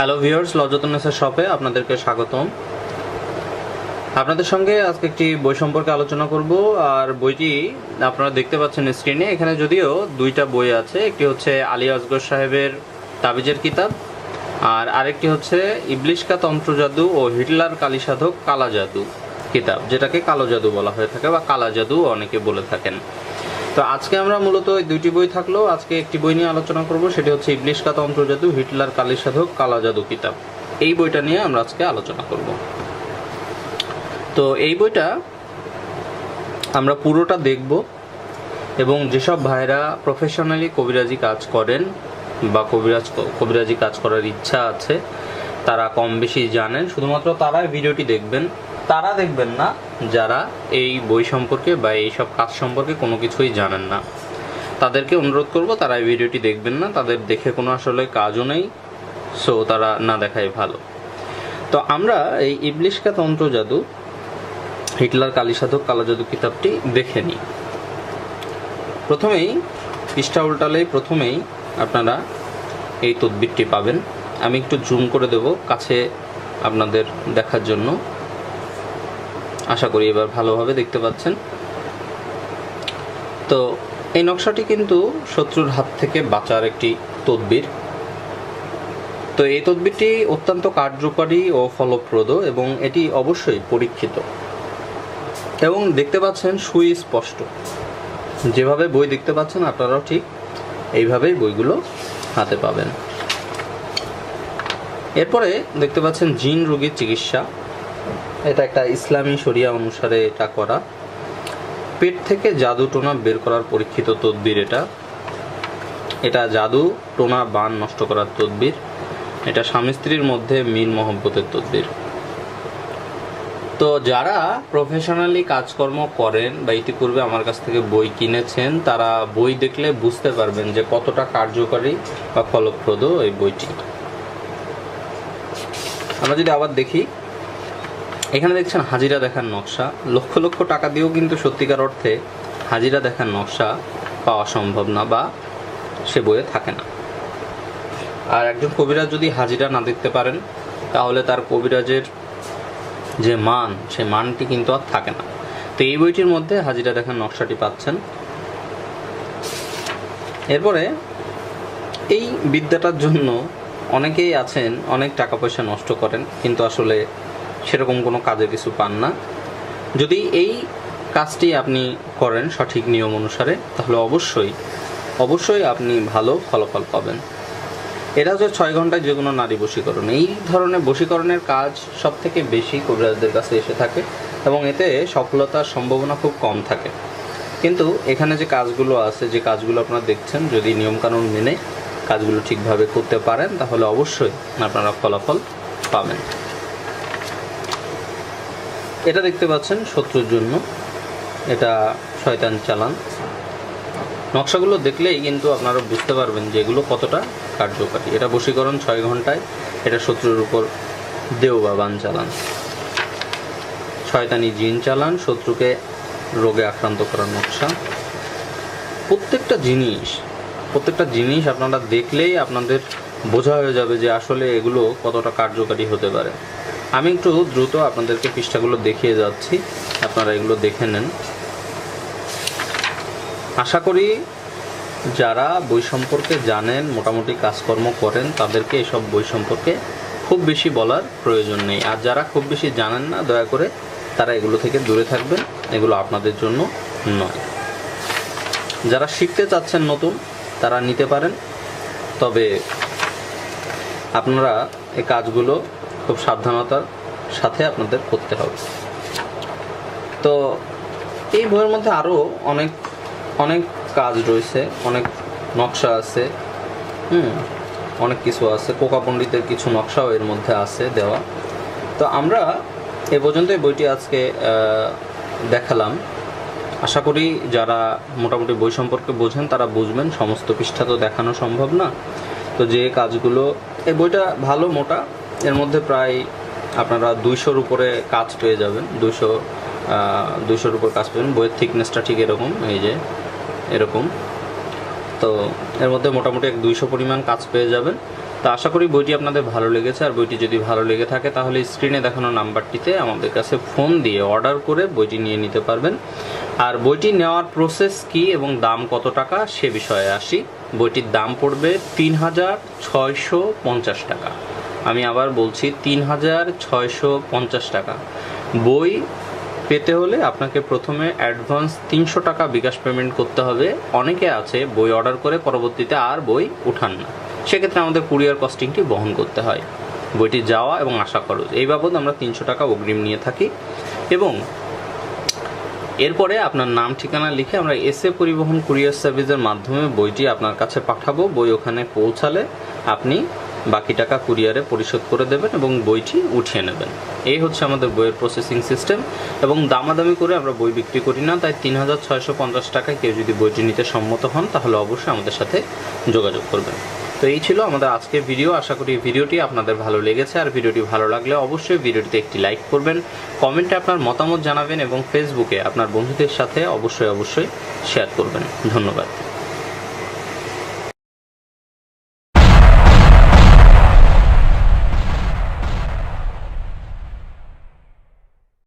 Hello viewers, লজতুন্নেসা শপে আপনাদেরকে স্বাগতম। আপনাদের সঙ্গে আজকে একটি বই সম্পর্কে আলোচনা করব। আর বইটি আপনারা দেখতে পাচ্ছেন স্ক্রিনে। এখানে যদিও দুইটা বই আছে, একটি হচ্ছে আলী আসগর সাহেবের তাবিজের কিতাব, আর আরেকটি হচ্ছে ইবলিশ কা তন্ত্র জাদু ও হিটলার কালী সাধক কালা জাদু কিতাব, যেটাকে কালো জাদু বলা হয়ে থাকে বা কালা জাদু অনেকে বলে থাকেন। তো আজকে আমরা মূলত এই দুইটি বই থাকলেও আজকে একটি বই নিয়ে আলোচনা করব, সেটি হচ্ছে ইবলিশ কা তন্ত্র জাদু হিটলার কালী সাধক কালা জাদু কিতাব। এই বইটা নিয়ে আমরা আজকে আলোচনা করব। তো এই বইটা আমরা পুরোটা দেখব এবং যেসব ভাইরা প্রফেশনালি কবিরাজি কাজ করেন বা কবিরাজি কাজ করার ইচ্ছা আছে, তারা কম বেশি জানেন, শুধুমাত্র তারাই ভিডিওটি দেখবেন। তারা দেখবেন না যারা এই বই সম্পর্কে বা এইসব কাজ সম্পর্কে কোনো কিছুই জানেন না। তাদেরকে অনুরোধ করব তারা এই ভিডিওটি দেখবেন না, তাদের দেখে কোনো আসলে কাজও নেই, সো তারা না দেখাই ভালো। তো আমরা এই ইবলিশ কা তন্ত্র জাদু হিটলার কালী সাধক কালা জাদু কিতাবটি দেখে নিই। প্রথমেই পৃষ্ঠা উল্টালেই প্রথমেই আপনারা এই তদবিরটি পাবেন। আমি একটু জুম করে দেব কাছে আপনাদের দেখার জন্য। আশা করি এবার ভালোভাবে দেখতে পাচ্ছেন। তো এই নকশাটি কিন্তু শত্রুর হাত থেকে বাঁচার একটি তদবির। তো এই তদবিরটি অত্যন্ত কার্যকরী ও ফলপ্রদ এবং এটি অবশ্যই পরীক্ষিত এবং দেখতে পাচ্ছেন সুস্পষ্ট। যেভাবে বই দেখতে পাচ্ছেন আপনারাও ঠিক এইভাবেই বইগুলো হাতে পাবেন। এরপরে দেখতে পাচ্ছেন জিন রোগীর চিকিৎসা। এটা একটা ইসলামী শরিয়া অনুসারে এটা করা। পেট থেকে জাদু টোনা বের করার পরীক্ষিত তদবির এটা জাদু টোনা বান নষ্ট করার তদবির। এটা স্বামী স্ত্রীর মধ্যে মিল মহব্বতের তদবির। তো যারা প্রফেশনালি কাজকর্ম করেন বা ইতিপূর্বে আমার কাছ থেকে বই কিনেছেন, তারা বই দেখলে বুঝতে পারবেন যে কতটা কার্যকরী বা ফলপ্রদ এই বইটি। আমরা যদি আবার দেখি, এখানে দেখছেন হাজিরা দেখার নকশা। লক্ষ লক্ষ টাকা দিয়েও কিন্তু সত্যিকার অর্থে হাজিরা দেখার নকশা পাওয়া সম্ভব না বা সে বইয়ে থাকে না। আর একজন কবিরাজ যদি হাজিরা না দেখতে পারেন, তাহলে তার কবিরাজের যে মান, সে মানটি কিন্তু আর থাকে না। তো এই বইটির মধ্যে হাজিরা দেখার নকশাটি পাচ্ছেন। এরপরে এই বিদ্যাটার জন্য অনেকেই আছেন অনেক টাকা পয়সা নষ্ট করেন, কিন্তু আসলে সেরকম কোনো কাজে কিছু পান না। যদি এই কাজটি আপনি করেন সঠিক নিয়ম অনুসারে, তাহলে অবশ্যই আপনি ভালো ফলাফল পাবেন। এটা হচ্ছে 6 ঘন্টায় যে কোনো নারী বশীকরণ। এই ধরনের বশীকরণের কাজ সব থেকে বেশি কবিরাজদের কাছে এসে থাকে এবং এতে সফলতার সম্ভাবনা খুব কম থাকে। কিন্তু এখানে যে কাজগুলো আছে, যে কাজগুলো আপনারা দেখছেন, যদি নিয়মকানুন মেনে কাজগুলো ঠিকভাবে করতে পারেন, তাহলে অবশ্যই আপনারা ফলাফল পাবেন। এটা দেখতে পাচ্ছেন শত্রুর জন্য, এটা শয়তান চালান। নকশাগুলো দেখলেই কিন্তু আপনারা বুঝতে পারবেন যে এগুলো কতটা কার্যকারী। এটা বশীকরণ 6 ঘন্টায়, এটা শত্রুর উপর দেও বা বান চালান, শয়তানি জিন চালান, শত্রুকে রোগে আক্রান্ত করার নকশা। প্রত্যেকটা জিনিস আপনারা দেখলেই আপনাদের বোঝা হয়ে যাবে যে আসলে এগুলো কতটা কার্যকারী হতে পারে। আমি একটু দ্রুত আপনাদেরকে পৃষ্ঠাগুলো দেখিয়ে যাচ্ছি, আপনারা এগুলো দেখে নেন। আশা করি যারা বই সম্পর্কে জানেন, মোটামুটি কাজকর্ম করেন, তাদেরকে এসব বই সম্পর্কে খুব বেশি বলার প্রয়োজন নেই। আর যারা খুব বেশি জানেন না, দয়া করে তারা এগুলো থেকে দূরে থাকবেন, এগুলো আপনাদের জন্য নয়। যারা শিখতে চাচ্ছেন নতুন, তারা নিতে পারেন, তবে আপনারা এই কাজগুলো খুব সাবধানতার সাথে আপনাদের করতে হবে। তো এই বইয়ের মধ্যে আরও অনেক কাজ রয়েছে, অনেক নকশা আছে, অনেক কিছু আছে। কোকা পণ্ডিতের কিছু নকশাও এর মধ্যে আছে দেওয়া। তো আমরা এ পর্যন্ত এই বইটি আজকে দেখালাম। আশা করি যারা মোটামুটি বই সম্পর্কে বোঝেন তারা বুঝবেন। সমস্ত পৃষ্ঠা তো দেখানো সম্ভব না। তো যে কাজগুলো, এই বইটা ভালো মোটা, এর মধ্যে প্রায় আপনারা 200-র উপরে কাজ পেয়ে যাবেন। 200-র উপর কাজ পাবেন। বইয়ের থিকনেসটা ঠিক এরকম, এই যে এরকম। তো এর মধ্যে মোটামুটি 200 পরিমাণ কাজ পেয়ে যাবেন। তো আশা করি বইটি আপনাদের ভালো লেগেছে, আর বইটি যদি ভালো লেগে থাকে তাহলে স্ক্রিনে দেখানো নাম্বারটিতে আমাদের কাছে ফোন দিয়ে অর্ডার করে বইটি নিয়ে নিতে পারবেন। আর বইটি নেওয়ার প্রসেস কি এবং দাম কত টাকা সে বিষয়ে আসি। বইটির দাম পড়বে ৩,৬৫০ টাকা। আমি আবার বলছি ৩,৬৫০ টাকা। বই পেতে হলে আপনাকে প্রথমে অ্যাডভান্স ৩০০ টাকা বিকাশ পেমেন্ট করতে হবে। অনেকে আছে বই অর্ডার করে পরবর্তীতে আর বই উঠান না, সেক্ষেত্রে আমাদের কুরিয়ার কস্টিংটি বহন করতে হয়। বইটি যাওয়া এবং আসা খরচ এই বাবদ আমরা ৩০০ টাকা অগ্রিম নিয়ে থাকি, এবং এরপরে আপনার নাম ঠিকানা লিখে আমরা এসএ পরিবহন কুরিয়ার সার্ভিসের মাধ্যমে বইটি আপনার কাছে পাঠাবো। বই ওখানে পৌঁছালে আপনি বাকি টাকা কুরিয়ারে পরিশোধ করে দেবেন এবং বইটি উঠিয়ে নেবেন। এই হচ্ছে আমাদের বইয়ের প্রসেসিং সিস্টেম, এবং দামাদামি করে আমরা বই বিক্রি করি না। তাই ৩,৬৫০ টাকায় কেউ যদি বইটি নিতে সম্মত হন তাহলে অবশ্যই আমাদের সাথে যোগাযোগ করবেন। তো এই ছিল আমাদের আজকের ভিডিও। আশা করি ভিডিওটি আপনাদের ভালো লেগেছে, আর ভিডিওটি ভালো লাগলে অবশ্যই ভিডিওটিতে একটি লাইক করবেন, কমেন্টে আপনার মতামত জানাবেন এবং ফেসবুকে আপনার বন্ধুদের সাথে অবশ্যই শেয়ার করবেন। ধন্যবাদ।